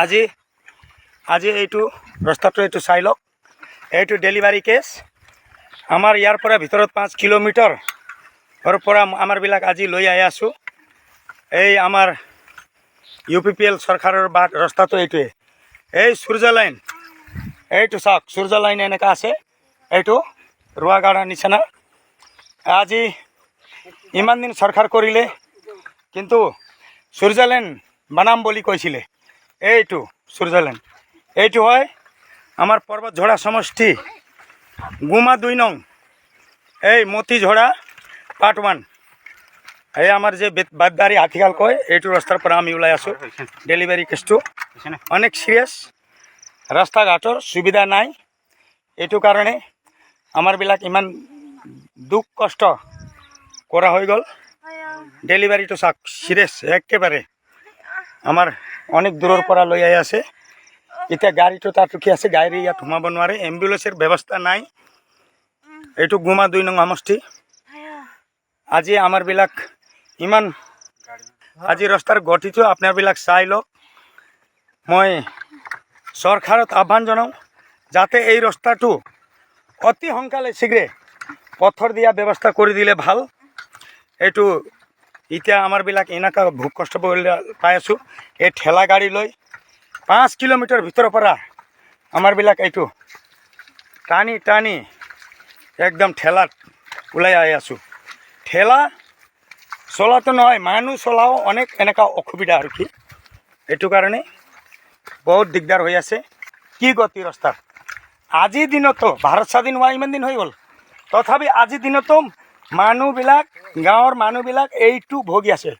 আজি আজি এইটো ৰাস্তাটো এইটো চাই লওক। এইটো ডেলিভাৰী কেছ। আমাৰ ইয়াৰ পৰা ভিতৰত 5 কিলোমিটাৰৰ পৰা আমাৰবিলাক আজি লৈ আহি আছোঁ। এই আমাৰ UPPL চৰকাৰৰ বাট ৰাস্তাটো এইটোৱে। এই সূৰ্য লাইন এইটো চাওক, সূৰ্য লাইন এনেকা আছে, এইটো ৰোৱাগাড়াৰ নিচিনা। আজি ইমান দিন চৰকাৰ কৰিলে, কিন্তু সূৰ্য লাইন বনাম বুলি কৈছিলে। এইটো সূৰ্য লাইন, এইটো হয় আমাৰ পৰ্বতঝৰা সমষ্টি গুমা 2 নং, এই মতিঝৰা পাৰ্ট 1। এই আমাৰ যে বাদবাৰী হাতীগাল কয়, এইটো ৰাস্তাৰ পৰা আমি ওলাই আছোঁ। ডেলিভাৰী কেছটো অনেক সিৰিয়াছ, ৰাস্তা ঘাটৰ সুবিধা নাই। এইটো কাৰণে আমাৰবিলাক ইমান দুখ কষ্ট কৰা হৈ গ'ল। ডেলিভাৰীটো চাওক, সিৰিয়াছ একেবাৰে। আমাৰ অনেক দূৰৰ পৰা লৈ আহি আছে। এতিয়া গাড়ীটো তাত ৰখি আছে, গাড়ী ইয়াত সোমাব নোৱাৰে, এম্বুলেন্সৰ ব্যৱস্থা নাই। এইটো গুমা 2 নং সমষ্টি। আজি আমাৰবিলাক ইমান, আজি ৰাস্তাৰ গতিটো আপোনাৰবিলাক চাই লওক। মই চৰকাৰত আহ্বান জনাওঁ যাতে এই ৰাস্তাটো অতি সোনকালে শীঘ্ৰে পথৰ দিয়া ব্যৱস্থা কৰি দিলে ভাল। এইটো এতিয়া আমাৰবিলাক এনেকুৱা ভোক কষ্ট পাই আছোঁ। এই ঠেলা গাড়ী লৈ 5 কিলোমিটাৰ ভিতৰৰ পৰা আমাৰবিলাক এইটো টানি টানি একদম ঠেলাত ওলাই আহি আছোঁ। ঠেলা চলাটো নহয়, মানুহ চলাও অনেক এনেকুৱা অসুবিধা আৰু কি। এইটো কাৰণে বহুত দিগদাৰ হৈ আছে। কি গতি ৰাস্তাৰ, আজিৰ দিনতো ভাৰত স্বাধীন হোৱা ইমান দিন হৈ গ'ল, তথাপি আজিৰ দিনতো মানুহবিলাক, গাঁৱৰ মানুহবিলাক এইটো ভগি আছে।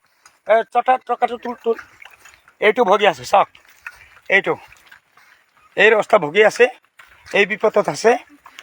টকাটো তুল, এইটো ভগি আছে চাওক, এইটো এই ৰাস্তা ভগি আছে, এই বিপদত আছে।